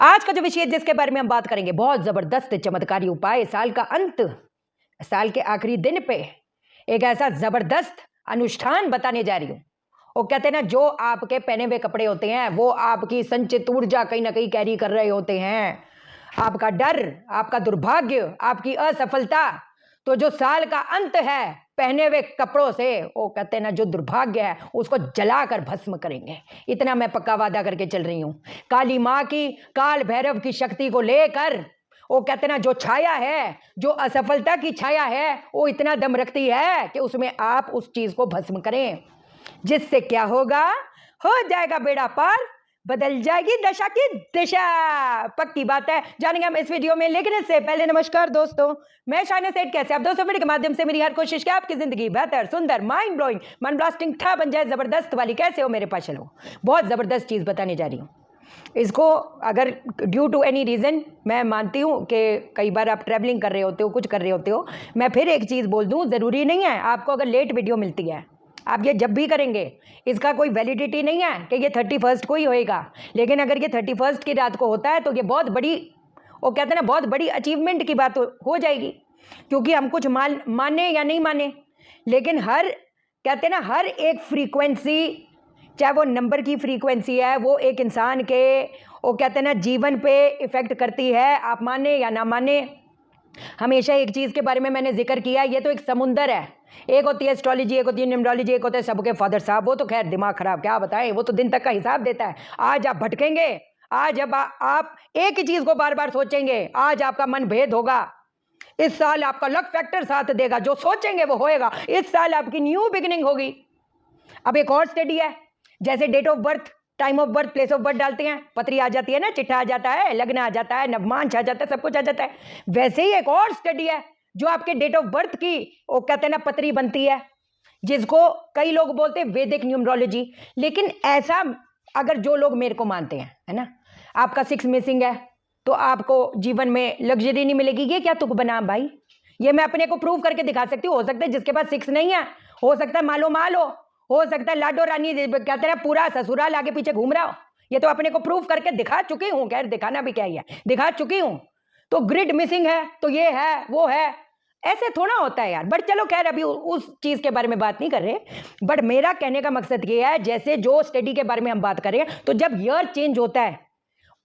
आज का जो विषय जिसके बारे में हम बात करेंगे, बहुत जबरदस्त चमत्कारी उपाय। साल का अंत, साल के आखिरी दिन पे एक ऐसा जबरदस्त अनुष्ठान बताने जा रही हूं। वो कहते हैं ना, जो आपके पहने हुए कपड़े होते हैं वो आपकी संचित ऊर्जा कहीं ना कहीं कैरी कर रहे होते हैं। आपका डर, आपका दुर्भाग्य, आपकी असफलता, तो जो साल का अंत है पहने हुए कपड़ों से, वो कहते हैं ना, जो दुर्भाग्य है उसको जलाकर भस्म करेंगे। इतना मैं पक्का वादा करके चल रही हूं। काली माँ की, काल भैरव की शक्ति को लेकर, वो कहते हैं ना, जो छाया है, जो असफलता की छाया है, वो इतना दम रखती है कि उसमें आप उस चीज को भस्म करें, जिससे क्या होगा, हो जाएगा बेड़ा पार, बदल जाएगी दशा की दिशा। पक्की बात है, जानेंगे हम इस वीडियो में। लेकिन इससे पहले नमस्कार दोस्तों, मैं शाइना सेठ। कैसे आप दोस्तों? वीडियो के माध्यम से मेरी हर कोशिश है आपकी जिंदगी बेहतर, सुंदर, माइंड ब्लोइंग, मन ब्लास्टिंग था बन जाए, जबरदस्त वाली। कैसे हो मेरे पास? चलो, बहुत जबरदस्त चीज बताने जा रही हूँ। इसको अगर ड्यू टू एनी रीज़न, मैं मानती हूँ कि कई बार आप ट्रैवलिंग कर रहे होते हो, कुछ कर रहे होते हो, मैं फिर एक चीज़ बोल दूँ, ज़रूरी नहीं है आपको अगर लेट वीडियो मिलती है, आप ये जब भी करेंगे, इसका कोई वैलिडिटी नहीं है कि ये 31 को ही होएगा। लेकिन अगर ये 31 की रात को होता है तो ये बहुत बड़ी, वो कहते हैं ना, बहुत बड़ी अचीवमेंट की बात हो जाएगी। क्योंकि हम कुछ माने या नहीं माने, लेकिन हर, कहते हैं ना, हर एक फ्रीक्वेंसी, चाहे वो नंबर की फ्रीक्वेंसी है, वो एक इंसान के, वो कहते हैं ना, जीवन पे इफेक्ट करती है, आप माने या ना माने। हमेशा एक चीज के बारे में मैंने जिक्र किया, ये तो एक समुंदर है। एक होती है एस्ट्रोलॉजी, एक होती है न्यूमरोलॉजी, एक होता है सबके फादर साहब। वो तो खैर दिमाग खराब, क्या बताएं, वो तो दिन तक का हिसाब देता है। आज आप भटकेंगे, आज अब आप एक ही चीज को बार बार सोचेंगे, आज आपका मन भेद होगा। इस साल आपका लक फैक्टर साथ देगा, जो सोचेंगे वो होएगा। इस साल आपकी न्यू बिगिनिंग होगी। अब एक और स्टडी है, जैसे date of birth, time of birth, place of birth डालते हैं, पत्री आ जाती है ना, चिट्ठा आ जाता है, लग्न आ जाता है, नवमांश आ जाता है, सब कुछ आ जाता है। वैसे ही एक और स्टडी है जो आपके डेट ऑफ बर्थ की, वो कहते हैं ना, पत्री बनती है, जिसको कई लोग बोलते हैं वैदिक न्यूमरोलॉजी। लेकिन ऐसा, अगर जो लोग मेरे को मानते हैं, है ना, आपका 6 मिसिंग है तो आपको जीवन में लग्जरी नहीं मिलेगी, ये क्या तुक बना भाई? ये मैं अपने को प्रूव करके दिखा सकती हूँ। हो सकता है जिसके पास 6 नहीं है, हो सकता है मालो माल हो सकता है लाडो रानी, कहते हैं पूरा ससुराल आगे पीछे घूम रहा हो। ये तो अपने को प्रूव करके दिखा चुकी हूं। खैर, दिखाना भी क्या ही है, दिखा चुकी हूं। तो ग्रिड मिसिंग है तो ये है वो है, ऐसे थोड़ा होता है यार। बट चलो खैर, अभी उस चीज के बारे में बात नहीं कर रहे। बट मेरा कहने का मकसद ये है, जैसे जो स्टडी के बारे में हम बात करें, तो जब ईयर चेंज होता है,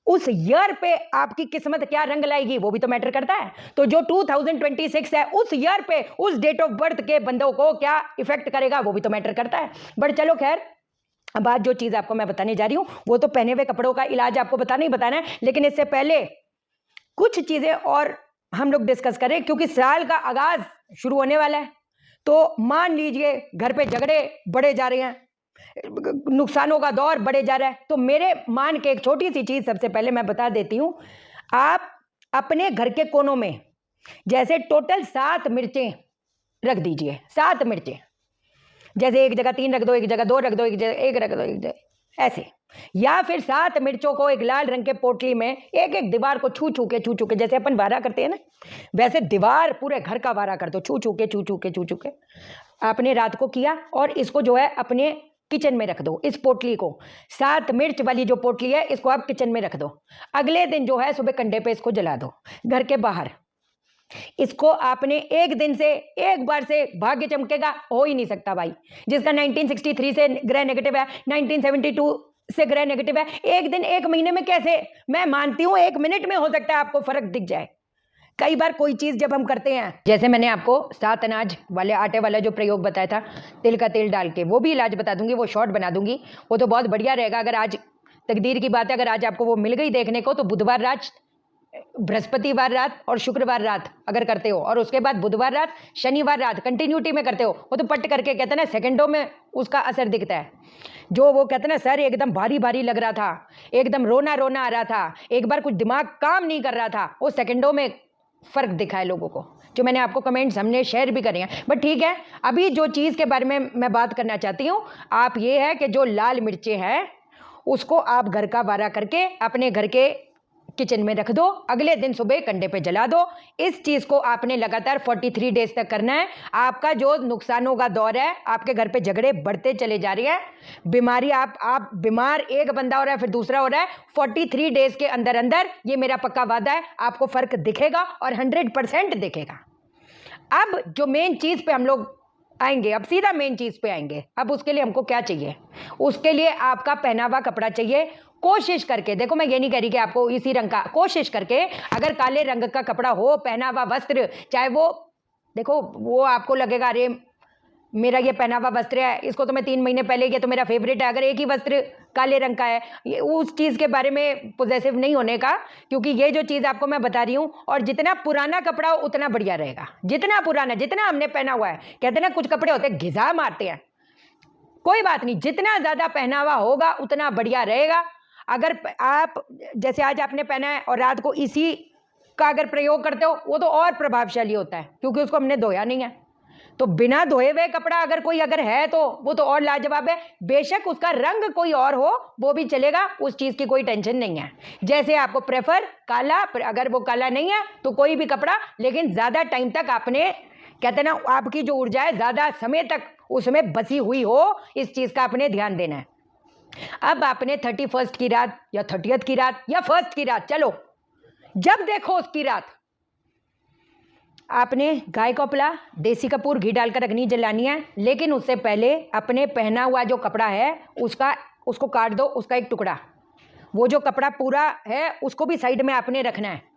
उस ईयर पे आपकी किस्मत क्या रंग लाएगी वो भी तो मैटर करता है। तो जो 2026 है, उस ईयर पे, उस डेट ऑफ बर्थ के बंदों को क्या इफेक्ट करेगा वो भी तो मैटर करता है। बट चलो खैर, अब आज जो चीज आपको मैं बताने जा रही हूं, वो तो पहने हुए कपड़ों का इलाज आपको बताना ही बताना है। लेकिन इससे पहले कुछ चीजें और हम लोग डिस्कस करें, क्योंकि साल का आगाज शुरू होने वाला है। तो मान लीजिए घर पे झगड़े बढ़े जा रहे हैं, नुकसानों का दौर बढ़े जा रहा है, तो मेरे मान के एक छोटी सी चीज सबसे पहले मैं बता देती हूं। आप अपने घर के कोनों में जैसे टोटल 7 मिर्चें रख दीजिए। 7 मिर्चें, जैसे एक जगह 3 रख दो, एक जगह 2 रख दो, एक जगह 1 रख दो, एक जगह ऐसे। या फिर 7 मिर्चों को एक लाल रंग के पोटली में एक एक दीवार को छू छू के, जैसे अपन वारा करते हैं ना, वैसे दीवार पूरे घर का वारा कर दो, छू छू के। आपने रात को किया और इसको जो है अपने किचन में रख दो। इस पोटली को, 7 मिर्च वाली जो पोटली है, इसको आप किचन में रख दो। अगले दिन जो है सुबह कंधे पे इसको जला दो। घर के बाहर इसको आपने एक दिन से, एक बार से भाग्य चमकेगा हो ही नहीं सकता भाई। जिसका 1963 से ग्रह नेगेटिव है, 1972 से ग्रह नेगेटिव है, एक दिन, एक महीने में कैसे? मैं मानती हूं 1 मिनट में हो सकता है आपको फर्क दिख जाए। कई बार कोई चीज जब हम करते हैं, जैसे मैंने आपको 7 अनाज वाले आटे वाला जो प्रयोग बताया था, तिल का तेल डाल के, वो भी इलाज बता दूंगी, वो शॉर्ट बना दूंगी, वो तो बहुत बढ़िया रहेगा। अगर आज तकदीर की बात है, अगर आज आपको वो मिल गई देखने को, तो बुधवार रात, बृहस्पतिवार रात और शुक्रवार रात अगर करते हो, और उसके बाद बुधवार रात, शनिवार रात कंटिन्यूटी में करते हो, वो तो पट करके, कहते हैं ना, सेकंडों में उसका असर दिखता है। जो वो कहते हैं ना, सर एकदम भारी भारी लग रहा था, एकदम रोना रोना आ रहा था, एक बार कुछ दिमाग काम नहीं कर रहा था, वो सेकंडों में फर्क दिखा है लोगों को, जो मैंने आपको कमेंट्स हमने शेयर भी करे हैं। बट ठीक है, अभी जो चीज के बारे में मैं बात करना चाहती हूँ, आप ये है कि जो लाल मिर्चें हैं, उसको आप घर का वारा करके अपने घर के किचन में रख दो, अगले दिन सुबह कंधे पे जला दो। इस चीज को आपने लगातार 43 डेज तक करना है। आपका जो नुकसानों का दौर है, आपके घर पे झगड़े बढ़ते चले जा रहे हैं, बीमारी, आप बीमार, एक बंदा हो रहा है फिर दूसरा हो रहा है, 43 डेज के अंदर अंदर, ये मेरा पक्का वादा है, आपको फर्क दिखेगा और 100% दिखेगा। अब जो मेन चीज पे हम लोग आएंगे, अब सीधा मेन चीज पे आएंगे। अब उसके लिए हमको क्या चाहिए? उसके लिए आपका पहनावा कपड़ा चाहिए। कोशिश करके देखो, मैं ये नहीं कह रही कि आपको इसी रंग का, कोशिश करके अगर काले रंग का कपड़ा हो, पहनावा वस्त्र, चाहे वो देखो वो आपको लगेगा अरे मेरा ये पहनावा वस्त्र है, इसको तो मैं 3 महीने पहले, ये तो मेरा फेवरेट है, अगर एक ही वस्त्र काले रंग का है, ये उस चीज़ के बारे में पॉजेसिव नहीं होने का, क्योंकि ये जो चीज़ आपको मैं बता रही हूँ, और जितना पुराना कपड़ा हो उतना बढ़िया रहेगा। जितना पुराना, जितना हमने पहना हुआ है, कहते हैं ना कुछ कपड़े होते हैं घिसा मारते हैं, कोई बात नहीं, जितना ज़्यादा पहनावा होगा उतना बढ़िया रहेगा। अगर आप जैसे आज आपने पहना है और रात को इसी का अगर प्रयोग करते हो, वो तो और प्रभावशाली होता है, क्योंकि उसको हमने धोया नहीं है। तो बिना धोए हुए कपड़ा अगर कोई अगर है तो वो तो और लाजवाब है। बेशक उसका रंग कोई और हो वो भी चलेगा, उस चीज़ की कोई टेंशन नहीं है। जैसे आपको प्रेफर काला, अगर वो काला नहीं है तो कोई भी कपड़ा, लेकिन ज़्यादा टाइम तक आपने, कहते ना आपकी जो ऊर्जा है ज़्यादा समय तक उसमें बसी हुई हो, इस चीज़ का आपने ध्यान देना है। अब आपने 31st की रात या 30th की रात या 1st की रात, चलो जब देखो उसकी रात, आपने गाय का उपला, देसी कपूर, घी डालकर अग्नि जलानी है। लेकिन उससे पहले अपने पहना हुआ जो कपड़ा है उसको काट दो, उसका एक टुकड़ा, वो जो कपड़ा पूरा है उसको भी साइड में आपने रखना है।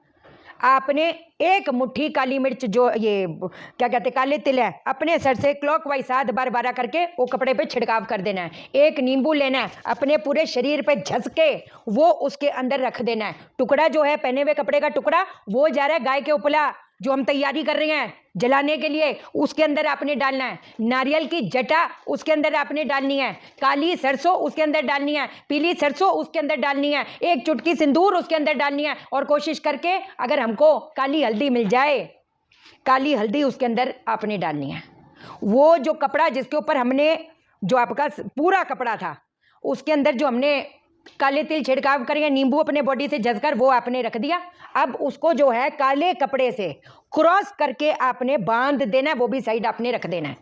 आपने एक मुट्ठी काली मिर्च, जो ये क्या कहते हैं काले तिल है, अपने सर से क्लॉकवाइज 7 बार 12 करके वो कपड़े पे छिड़काव कर देना है। एक नींबू लेना है, अपने पूरे शरीर पे झसके वो उसके अंदर रख देना है। टुकड़ा जो है पहने हुए कपड़े का टुकड़ा, वो जा रहा है गाय के उपला जो हम तैयारी कर रहे हैं जलाने के लिए, उसके अंदर आपने डालना है। नारियल की जटा उसके अंदर आपने डालनी है। काली सरसों उसके अंदर डालनी है। पीली सरसों उसके अंदर डालनी है। एक चुटकी सिंदूर उसके अंदर डालनी है। और कोशिश करके अगर हमको काली हल्दी मिल जाए, काली हल्दी उसके अंदर आपने डालनी है। वो जो कपड़ा जिसके ऊपर हमने, जो आपका पूरा कपड़ा था, उसके अंदर जो हमने काले तिल छिड़काव करेंगे, नींबू अपने बॉडी से झसकर वो आपने रख दिया। अब उसको जो है काले कपड़े से क्रॉस करके आपने बांध देना है, वो भी साइड आपने रख देना है।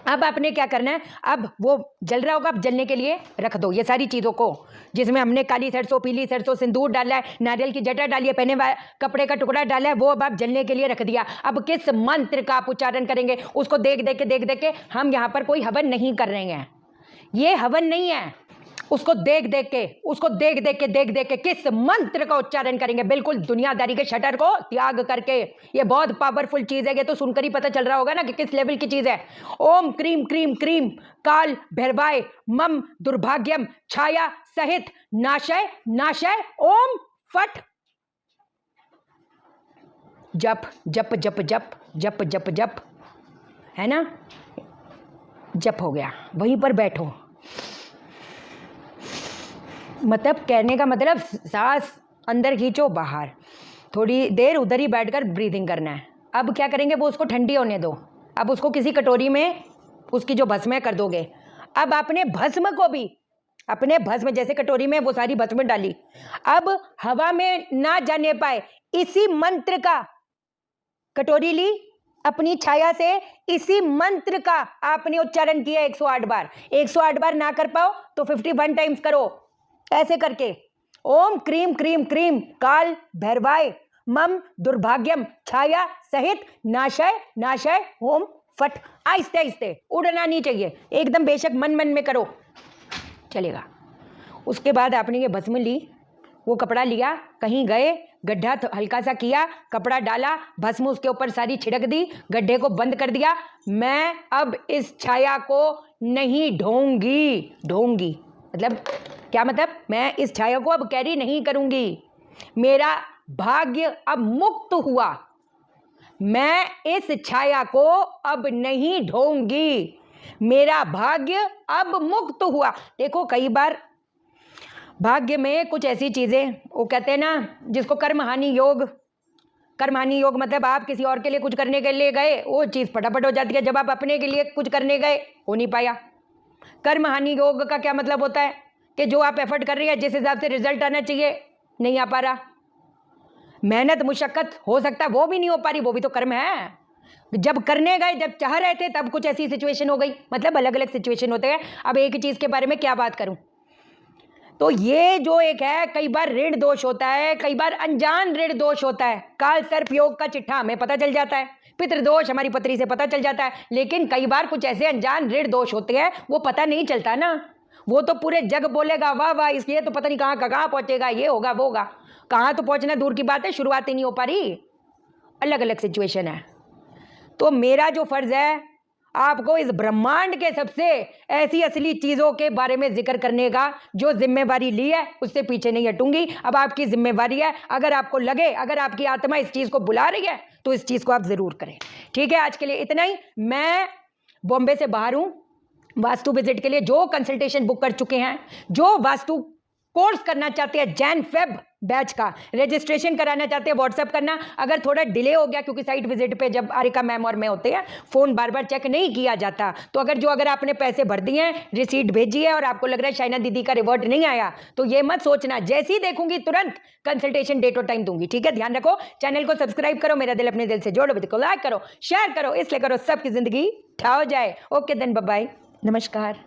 अब आपने क्या करना है, अब वो जल रहा होगा, अब जलने के लिए रख दो ये सारी चीज़ों को, जिसमें हमने काली सरसों, पीली सरसों, सिंदूर डाला है, नारियल की जटा डाली है, पहने हुए कपड़े का टुकड़ा डाला है, वो अब आप जलने के लिए रख दिया। अब किस मंत्र का आप उच्चारण करेंगे, उसको देख देख के हम यहाँ पर कोई हवन नहीं कर रहे हैं, ये हवन नहीं है। उसको देख देख के किस मंत्र का उच्चारण करेंगे, बिल्कुल दुनियादारी के शटर को त्याग करके। ये बहुत पावरफुल चीज है, ये तो सुनकर ही पता चल रहा होगा ना कि किस लेवल की चीज है। ओम क्रीम क्रीम क्रीम काल भैरवाय मम दुर्भाग्यम छाया सहित नाशय नाशय ओम फट। जप जप जप जप जप जप जप, है ना, जप हो गया। वहीं पर बैठो, मतलब कहने का मतलब सांस अंदर खींचो, बाहर, थोड़ी देर उधर ही बैठकर ब्रीदिंग करना है। अब क्या करेंगे, वो उसको ठंडी होने दो। अब उसको किसी कटोरी में उसकी जो भस्म है कर दोगे। अब आपने भस्म को भी, अपने भस्म जैसे कटोरी में वो सारी भस्म डाली, अब हवा में ना जाने पाए इसी मंत्र का, कटोरी ली, अपनी छाया से इसी मंत्र का आपने उच्चारण किया 108 बार। 108 बार ना कर पाओ तो 51 टाइम्स करो, ऐसे करके। ओम क्रीम क्रीम क्रीम काल भैरवाय मम दुर्भाग्यम छाया सहित नाशय नाशय ओम फट। आहिस्ते आहिस्ते, उड़ना नहीं चाहिए, एकदम बेशक मन मन में करो, चलेगा। उसके बाद आपने ये भस्म ली, वो कपड़ा लिया, कहीं गए, गड्ढा हल्का सा किया, कपड़ा डाला, भस्म उसके ऊपर सारी छिड़क दी, गड्ढे को बंद कर दिया। मैं अब इस छाया को नहीं ढोंगी मतलब क्या मतलब, मैं इस छाया को अब कैरी नहीं करूंगी, मेरा भाग्य अब मुक्त हुआ, मैं इस छाया को अब नहीं ढोंगी, मेरा भाग्य अब मुक्त हुआ। देखो कई बार भाग्य में कुछ ऐसी चीजें, वो कहते हैं ना जिसको कर्म हानि योग मतलब आप किसी और के लिए कुछ करने के लिए गए, वो चीज फटाफट हो जाती है। जब आप अपने के लिए कुछ करने गए, हो नहीं पाया। कर्म हानि योग का क्या मतलब होता है कि जो आप एफर्ट कर रही है, जिस हिसाब से रिजल्ट आना चाहिए, नहीं आ पा रहा। मेहनत मुशक्कत हो सकता है वो भी नहीं हो पा रही, वो भी तो कर्म है। जब करने गए, जब चाह रहे थे, तब कुछ ऐसी सिचुएशन हो गई। मतलब अलग अलग सिचुएशन होते हैं। अब एक ही चीज के बारे में क्या बात करूं। तो ये जो एक है, कई बार ऋण दोष होता है, कई बार अनजान ऋण दोष होता है। काल सर्प योग का चिट्ठा हमें पता चल जाता है, पितृदोष हमारी पत्री से पता चल जाता है, लेकिन कई बार कुछ ऐसे अनजान ऋण दोष होते हैं, वो पता नहीं चलता ना। वो तो पूरे जग बोलेगा वाह वाह, इसलिए तो पता नहीं कहाँ पहुंचेगा, ये होगा वो होगा। कहाँ तो पहुंचना दूर की बात है, शुरुआत ही नहीं हो पा रही। अलग अलग सिचुएशन है। तो मेरा जो फर्ज है आपको इस ब्रह्मांड के सबसे ऐसी असली चीजों के बारे में जिक्र करने का, जो जिम्मेवारी ली है उससे पीछे नहीं हटूंगी। अब आपकी जिम्मेवारी है, अगर आपको लगे, अगर आपकी आत्मा इस चीज को बुला रही है, तो इस चीज को आप जरूर करें। ठीक है, आज के लिए इतना ही। मैं बॉम्बे से बाहर हूं वास्तु विजिट के लिए। जो कंसल्टेशन बुक कर चुके हैं, जो वास्तु कोर्स करना चाहते हैं, जैन फेब बैच का रजिस्ट्रेशन कराना चाहते हैं, व्हाट्सएप करना। अगर थोड़ा डिले हो गया क्योंकि साइट विजिट पे जब आरिका मैम और मैं होते हैं, फोन बार बार चेक नहीं किया जाता, तो अगर आपने पैसे भर दिए हैं, रिसीट भेजी है और आपको लग रहा है शाइना दीदी का रिवर्ट नहीं आया, तो ये मत सोचना, जैसे ही देखूंगी तुरंत कंसल्टेशन डेट और टाइम दूंगी। ठीक है, ध्यान रखो, चैनल को सब्सक्राइब करो, मेरा दिल अपने दिल से जोड़ो, वीडियो को लाइक करो, शेयर करो, इसलिए करो सबकी जिंदगी ठा हो जाए। ओके देन, बाय बाय, नमस्कार।